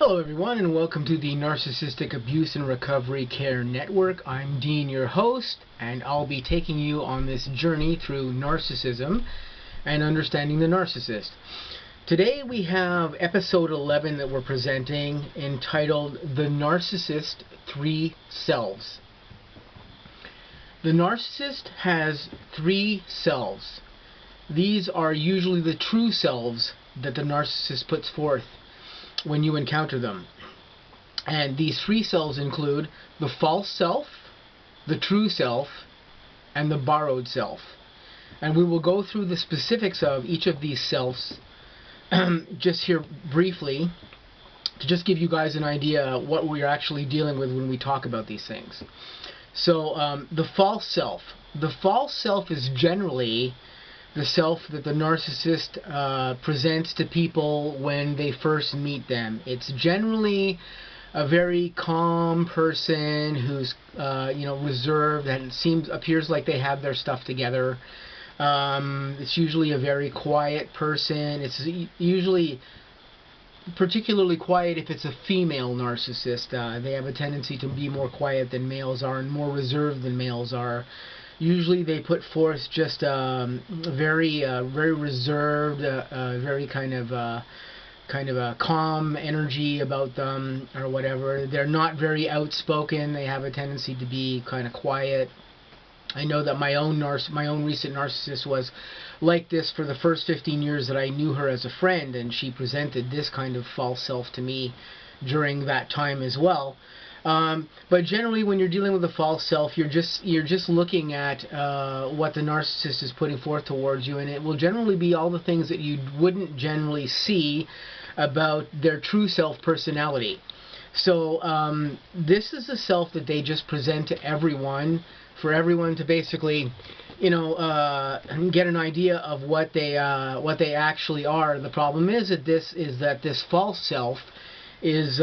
Hello everyone, and welcome to the Narcissistic Abuse and Recovery Care Network. I'm Dean, your host, and I'll be taking you on this journey through narcissism and understanding the narcissist. Today we have episode 11 that we're presenting, entitled The Narcissist 3 Selves. The narcissist has 3 selves. These are usually the true selves that the narcissist puts forth when you encounter them. And these 3 selves include the false self, the true self, and the borrowed self. And we will go through the specifics of each of these selves just here briefly to just give you guys an idea what we're actually dealing with when we talk about these things. So the false self. The false self is generally the self that the narcissist presents to people when they first meet them. It's generally a very calm person who's reserved and appears like they have their stuff together. It's usually a very quiet person. It's usually particularly quiet if it's a female narcissist. They have a tendency to be more quiet than males are and more reserved than males are. Usually they put forth just very reserved, very kind of a calm energy about them or whatever. They're not very outspoken. They have a tendency to be kind of quiet. I know that my own recent narcissist was like this for the first 15 years that I knew her as a friend, and she presented this kind of false self to me during that time as well. But generally, when you're dealing with a false self, you're just looking at what the narcissist is putting forth towards you, and it will generally be all the things that you wouldn't generally see about their true self personality. So this is the self that they just present to everyone, for everyone to basically, get an idea of what they actually are. The problem is that this false self is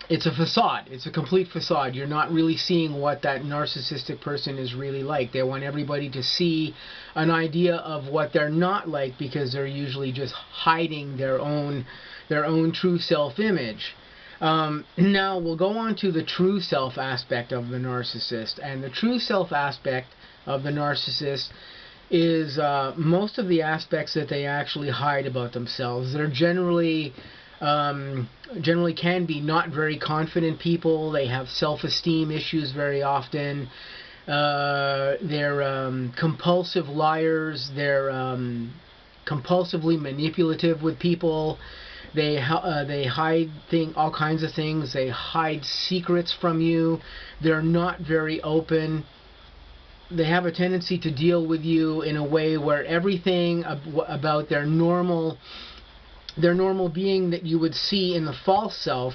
it's a facade. It's a complete facade. You're not really seeing what that narcissistic person is really like. They want everybody to see an idea of what they're not like, because they're usually just hiding their own true self-image. Now we'll go on to the true self aspect of the narcissist. And the true self aspect of the narcissist is most of the aspects that they actually hide about themselves. They're generally can be not very confident people. They have self-esteem issues very often. They're compulsive liars. They're compulsively manipulative with people. They hide all kinds of things. They hide secrets from you. They're not very open. They have a tendency to deal with you in a way where everything about their normal being that you would see in the false self,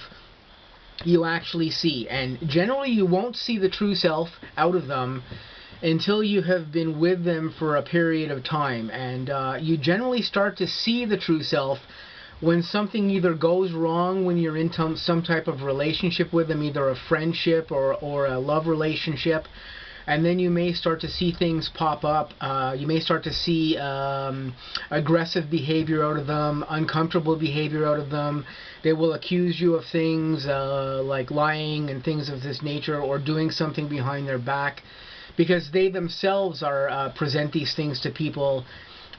you actually see. And generally you won't see the true self out of them until you have been with them for a period of time. And you generally start to see the true self when something either goes wrong when you're in some type of relationship with them, either a friendship or a love relationship. And then you may start to see things pop up. You may start to see aggressive behavior out of them, uncomfortable behavior out of them. They will accuse you of things like lying and things of this nature, or doing something behind their back, because they themselves present these things to people,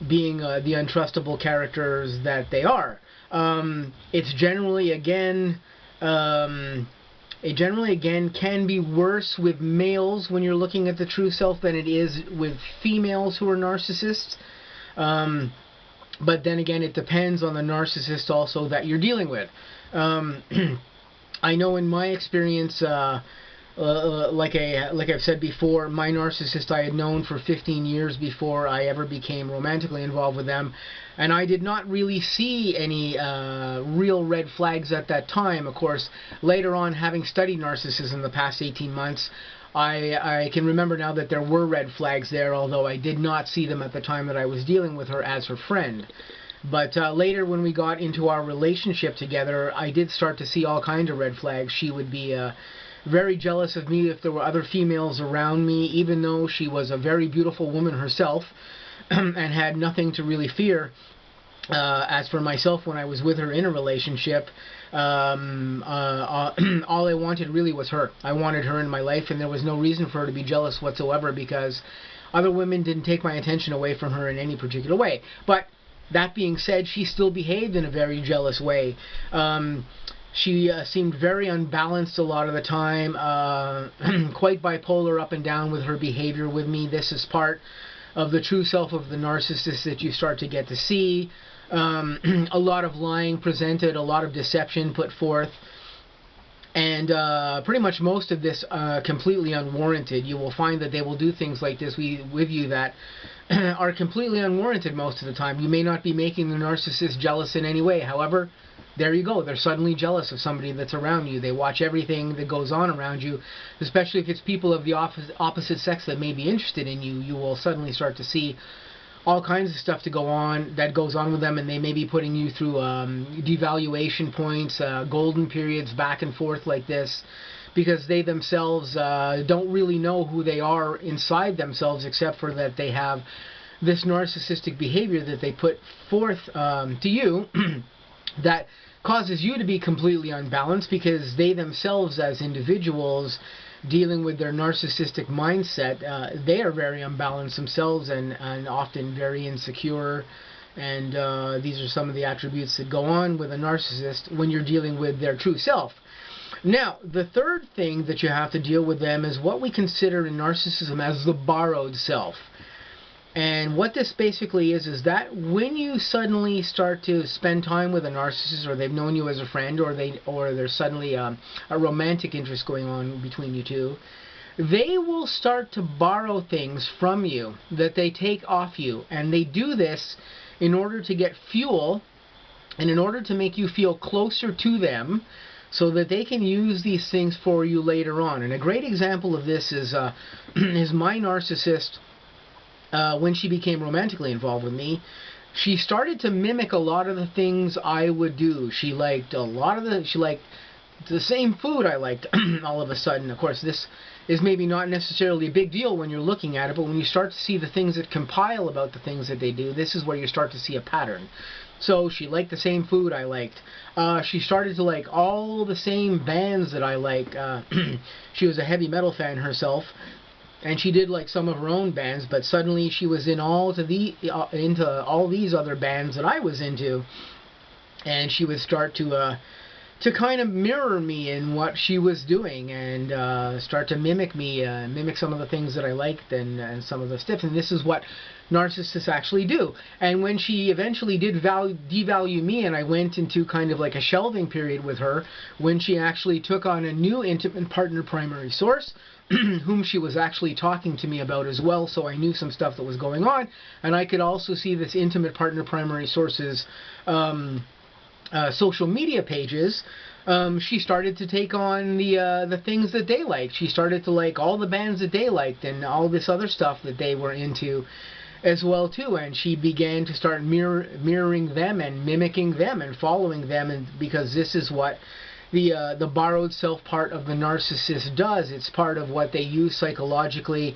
being the untrustable characters that they are. It generally again can be worse with males when you're looking at the true self than it is with females who are narcissists. But then again, it depends on the narcissist also that you're dealing with. I know in my experience, like I've said before, my narcissist I had known for 15 years before I ever became romantically involved with them, and I did not really see any real red flags at that time. Of course, later on, having studied narcissism the past 18 months, I can remember now that there were red flags there, although I did not see them at the time that I was dealing with her as her friend. But later, when we got into our relationship together, I did start to see all kinds of red flags. She would be very jealous of me if there were other females around me, even though she was a very beautiful woman herself and had nothing to really fear. As for myself, when I was with her in a relationship, all I wanted really was her. I wanted her in my life, and there was no reason for her to be jealous whatsoever, because other women didn't take my attention away from her in any particular way. But that being said, she still behaved in a very jealous way. She seemed very unbalanced a lot of the time, quite bipolar up and down with her behavior with me. This is part of the true self of the narcissist that you start to get to see. A lot of lying presented, a lot of deception put forth, and pretty much most of this completely unwarranted. You will find that they will do things like this with you that are completely unwarranted most of the time. You may not be making the narcissist jealous in any way. However, there you go. They're suddenly jealous of somebody that's around you. They watch everything that goes on around you, especially if it's people of the opposite sex that may be interested in you. You will suddenly start to see all kinds of stuff that goes on with them, and they may be putting you through devaluation points, golden periods back and forth like this, because they themselves don't really know who they are inside themselves, except for that they have this narcissistic behavior that they put forth to you that causes you to be completely unbalanced, because they themselves as individuals dealing with their narcissistic mindset, they are very unbalanced themselves, and often very insecure, and these are some of the attributes that go on with a narcissist when you're dealing with their true self. Now, the third thing that you have to deal with them is what we consider in narcissism as the borrowed self. And what this basically is that when you suddenly start to spend time with a narcissist, or they've known you as a friend, or there's suddenly a romantic interest going on between you two, they will start to borrow things from you that they take off you. And they do this in order to get fuel, and in order to make you feel closer to them, so that they can use these things for you later on. And a great example of this is my narcissist. When she became romantically involved with me, she started to mimic a lot of the things I would do. She liked the same food I liked all of a sudden. Of course, this is maybe not necessarily a big deal when you're looking at it, but when you start to see the things that compile about the things that they do, this is where you start to see a pattern. So she liked the same food I liked. She started to like all the same bands that I like. She was a heavy metal fan herself, and she did like some of her own bands, but suddenly she was into all these other bands that I was into, and she would start to kind of mirror me in what she was doing, and start to mimic me, mimic some of the things that I liked, and some of the stuff. And this is what narcissists actually do. And when she eventually did devalue me, and I went into kind of like a shelving period with her, when she actually took on a new intimate partner primary source, whom she was actually talking to me about as well, so I knew some stuff that was going on, and I could also see this intimate partner primary source's social media pages. She started to take on the things that they liked. She started to like all the bands that they liked, and all this other stuff that they were into as well too, and she began to start mirroring them and mimicking them and following them, and because this is what the borrowed self part of the narcissist does. It's part of what they use psychologically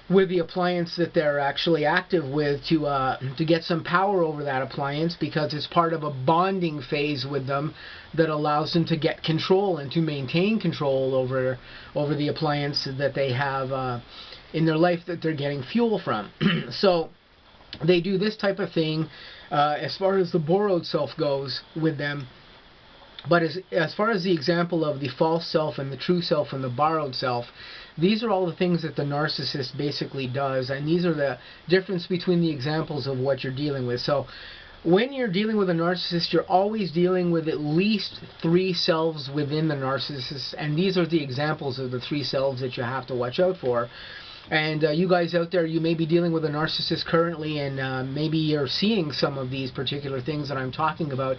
with the appliance that they're actually active with to get some power over that appliance, because it's part of a bonding phase with them that allows them to get control and to maintain control over the appliance that they have in their life that they're getting fuel from. So they do this type of thing as far as the borrowed self goes with them. But as far as the example of the false self and the true self and the borrowed self, these are all the things that the narcissist basically does, and these are the difference between the examples of what you're dealing with. So when you're dealing with a narcissist, you're always dealing with at least 3 selves within the narcissist, and these are the examples of the 3 selves that you have to watch out for. And you guys out there, you may be dealing with a narcissist currently, and maybe you're seeing some of these particular things that I'm talking about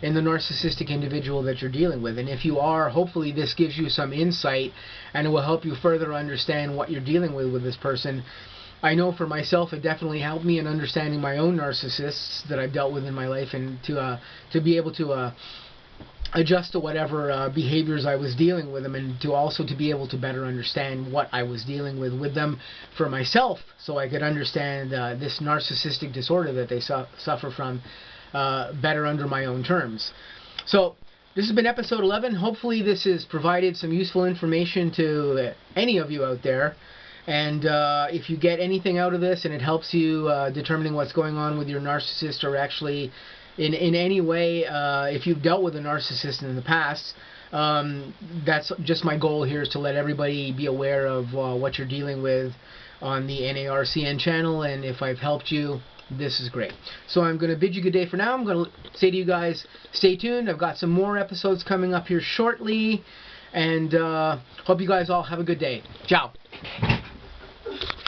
in the narcissistic individual that you're dealing with. And if you are, hopefully this gives you some insight, and it will help you further understand what you're dealing with this person. I know for myself, it definitely helped me in understanding my own narcissists that I've dealt with in my life, and to be able to adjust to whatever behaviors I was dealing with them, and to be able to better understand what I was dealing with them for myself, so I could understand this narcissistic disorder that they suffer from better under my own terms. So this has been episode 11. Hopefully this has provided some useful information to any of you out there. And if you get anything out of this and it helps you determining what's going on with your narcissist, or actually in any way, if you've dealt with a narcissist in the past, that's just my goal here, is to let everybody be aware of what you're dealing with on the N.A.R.C.N channel. And if I've helped you, this is great. So I'm going to bid you good day for now. I'm going to say to you guys, stay tuned. I've got some more episodes coming up here shortly. And hope you guys all have a good day. Ciao.